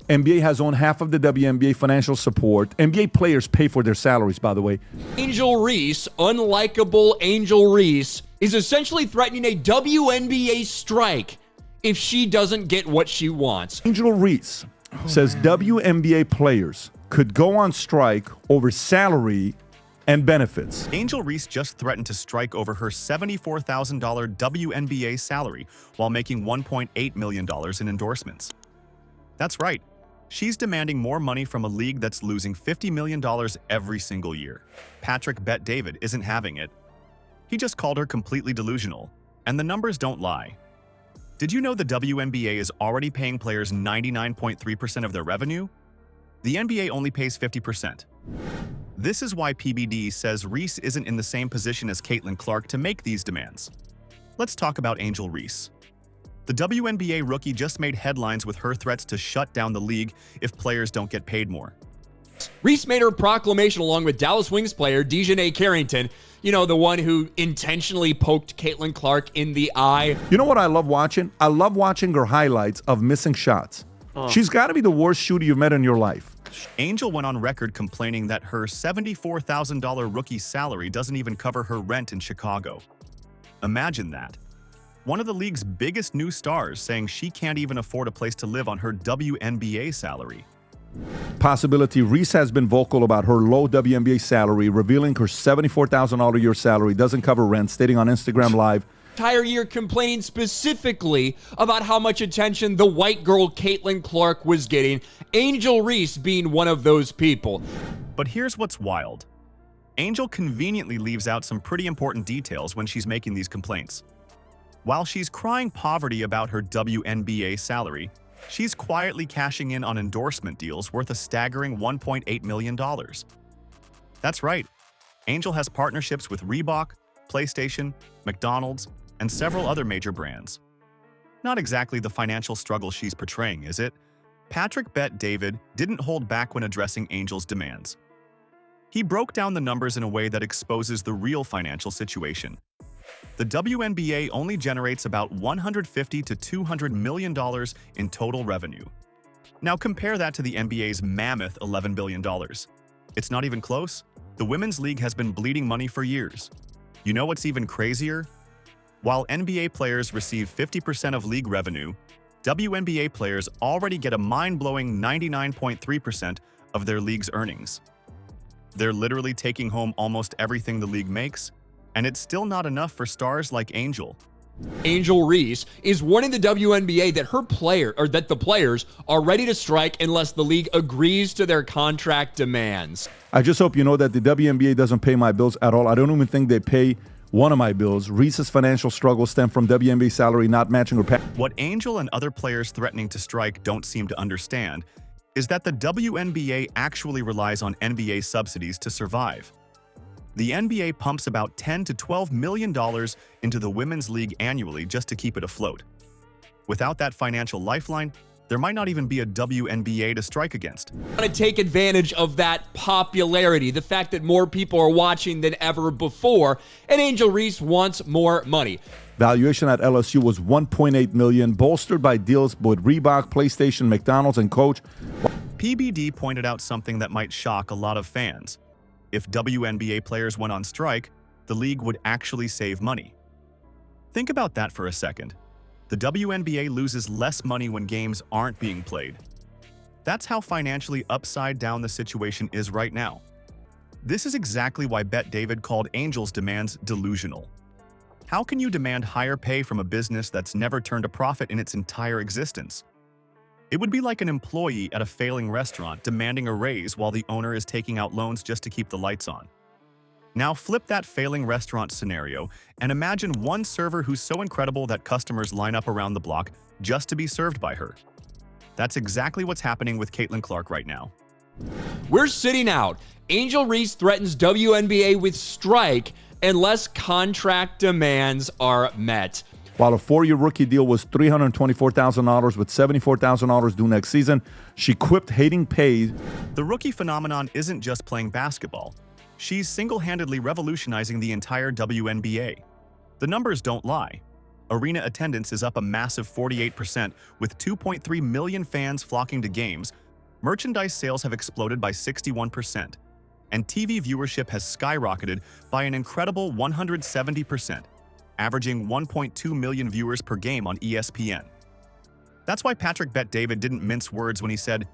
NBA has owned half of the WNBA financial support. NBA players pay for their salaries, by the way. Angel Reese, unlikable Angel Reese, is essentially threatening a WNBA strike if she doesn't get what she wants. Angel Reese says WNBA players could go on strike over salary and benefits. Angel Reese just threatened to strike over her $74,000 WNBA salary while making $1.8 million in endorsements. That's right. She's demanding more money from a league that's losing $50 million every single year. Patrick Bet David isn't having it. He just called her completely delusional, and the numbers don't lie. Did you know the WNBA is already paying players 99.3% of their revenue? The NBA only pays 50%. This is why PBD says Reese isn't in the same position as Caitlin Clark to make these demands. Let's talk about Angel Reese. The WNBA rookie just made headlines with her threats to shut down the league if players don't get paid more. Reese made her proclamation along with Dallas Wings player Dejanay Carrington, you know, the one who intentionally poked Caitlin Clark in the eye. You know what I love watching? I love watching her highlights of missing shots. She's got to be the worst shooter you've met in your life. Angel went on record complaining that her $74,000 rookie salary doesn't even cover her rent in Chicago. Imagine that. One of the league's biggest new stars saying she can't even afford a place to live on her WNBA salary. Possibility. Reese has been vocal about her low WNBA salary, revealing her $74,000 a year salary doesn't cover rent, stating on Instagram Live, Entire year complaining specifically about how much attention the white girl Caitlin Clark was getting, Angel Reese being one of those people. But here's what's wild. Angel conveniently leaves out some pretty important details when she's making these complaints. While she's crying poverty about her WNBA salary, she's quietly cashing in on endorsement deals worth a staggering $1.8 million. That's right. Angel has partnerships with Reebok, PlayStation, McDonald's, and several other major brands. Not exactly the financial struggle she's portraying, is it? Patrick Bet David didn't hold back when addressing Angel's demands. He broke down the numbers in a way that exposes the real financial situation. The WNBA only generates about $150 to $200 million in total revenue. Now compare that to the NBA's mammoth $11 billion. It's not even close. The Women's League has been bleeding money for years. You know what's even crazier? While NBA players receive 50% of league revenue, WNBA players already get a mind-blowing 99.3% of their league's earnings. They're literally taking home almost everything the league makes, and it's still not enough for stars like Angel. Angel Reese is warning the WNBA that the players are ready to strike unless the league agrees to their contract demands. I just hope you know that the WNBA doesn't pay my bills at all. I don't even think they pay one of my bills. Reese's financial struggles stem from WNBA salary not matching her pay. What Angel and other players threatening to strike don't seem to understand is that the WNBA actually relies on NBA subsidies to survive. The NBA pumps about $10 to $12 million into the Women's League annually just to keep it afloat. Without that financial lifeline, there might not even be a WNBA to strike against. Want to take advantage of that popularity, the fact that more people are watching than ever before, and Angel Reese wants more money. Valuation at LSU was $1.8 million, bolstered by deals with Reebok, PlayStation, McDonald's, and Coach. PBD pointed out something that might shock a lot of fans. If WNBA players went on strike, the league would actually save money. Think about that for a second. The WNBA loses less money when games aren't being played. That's how financially upside down the situation is right now. This is exactly why Bet David called Angel's demands delusional. How can you demand higher pay from a business that's never turned a profit in its entire existence? It would be like an employee at a failing restaurant demanding a raise while the owner is taking out loans just to keep the lights on. Now flip that failing restaurant scenario and imagine one server who's so incredible that customers line up around the block just to be served by her. That's exactly what's happening with Caitlin Clark right now. We're sitting out. Angel Reese threatens WNBA with strike unless contract demands are met. While a 4-year rookie deal was $324,000 with $74,000 due next season, she quipped hating pay. The rookie phenomenon isn't just playing basketball. She's single-handedly revolutionizing the entire WNBA. The numbers don't lie. arena attendance is up a massive 48%, with 2.3 million fans flocking to games. Merchandise sales have exploded by 61%, and TV viewership has skyrocketed by an incredible 170%, averaging 1.2 million viewers per game on ESPN. That's why Patrick Bet-David didn't mince words when he said,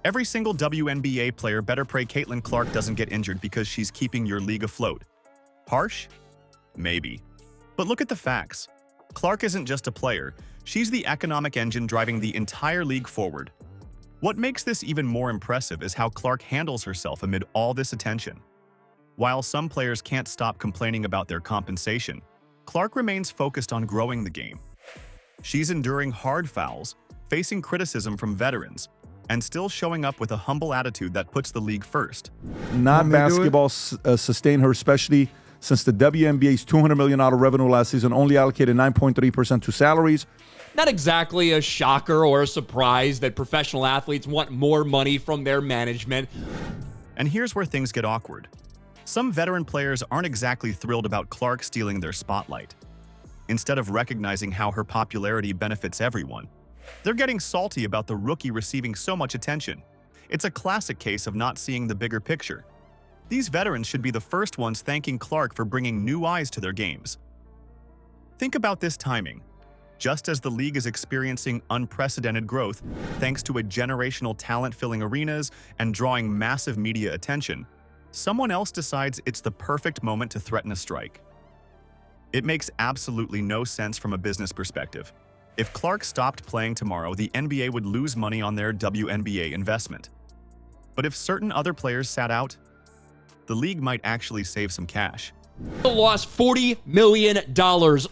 "Every single WNBA player better pray Caitlin Clark doesn't get injured because she's keeping your league afloat." Harsh? Maybe. But look at the facts. Clark isn't just a player, she's the economic engine driving the entire league forward. What makes this even more impressive is how Clark handles herself amid all this attention. While some players can't stop complaining about their compensation, Clark remains focused on growing the game. She's enduring hard fouls, facing criticism from veterans, and still showing up with a humble attitude that puts the league first. Non-basketball sustained her, especially since the WNBA's $200 million revenue last season only allocated 9.3% to salaries. Not exactly a shocker or a surprise that professional athletes want more money from their management. And here's where things get awkward. Some veteran players aren't exactly thrilled about Clark stealing their spotlight. Instead of recognizing how her popularity benefits everyone, they're getting salty about the rookie receiving so much attention. It's a classic case of not seeing the bigger picture. These veterans should be the first ones thanking Clark for bringing new eyes to their games. Think about this timing. Just as the league is experiencing unprecedented growth thanks to a generational talent filling arenas and drawing massive media attention, someone else decides it's the perfect moment to threaten a strike. It makes absolutely no sense from a business perspective. If Clark stopped playing tomorrow, the NBA would lose money on their WNBA investment. But if certain other players sat out, the league might actually save some cash. Lost $40 million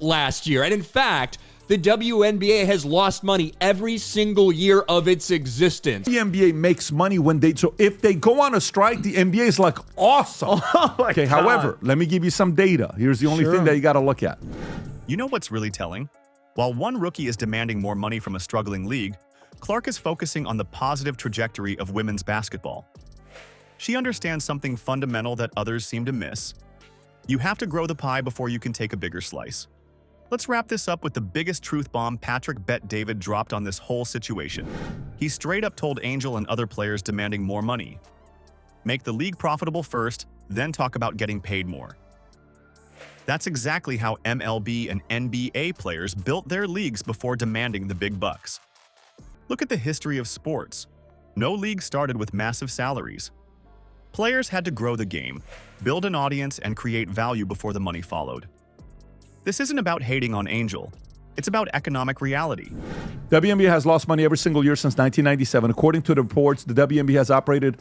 last year. And in fact, the WNBA has lost money every single year of its existence. The NBA makes money so if they go on a strike, the NBA is like, awesome. Okay, however, let me give you some data. Here's the only thing that you got to look at. You know what's really telling? While one rookie is demanding more money from a struggling league, Clark is focusing on the positive trajectory of women's basketball. She understands something fundamental that others seem to miss. You have to grow the pie before you can take a bigger slice. Let's wrap this up with the biggest truth bomb Patrick Bet-David dropped on this whole situation. He straight up told Angel and other players demanding more money. Make the league profitable first, then talk about getting paid more. That's exactly how MLB and NBA players built their leagues before demanding the big bucks. Look at the history of sports. No league started with massive salaries. Players had to grow the game, build an audience, and create value before the money followed. This isn't about hating on Angel. It's about economic reality. WNBA has lost money every single year since 1997. According to the reports, the WNBA has operated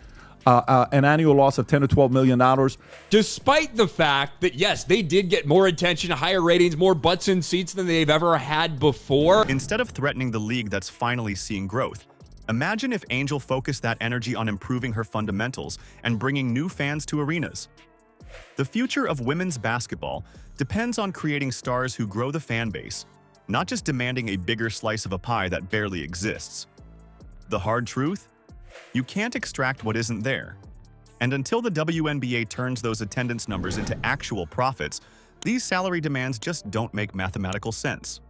an annual loss of $10 to $12 million. Despite the fact that, yes, they did get more attention, higher ratings, more butts in seats than they've ever had before. Instead of threatening the league that's finally seeing growth, imagine if Angel focused that energy on improving her fundamentals and bringing new fans to arenas. The future of women's basketball depends on creating stars who grow the fan base, not just demanding a bigger slice of a pie that barely exists. The hard truth? You can't extract what isn't there. And until the WNBA turns those attendance numbers into actual profits, these salary demands just don't make mathematical sense.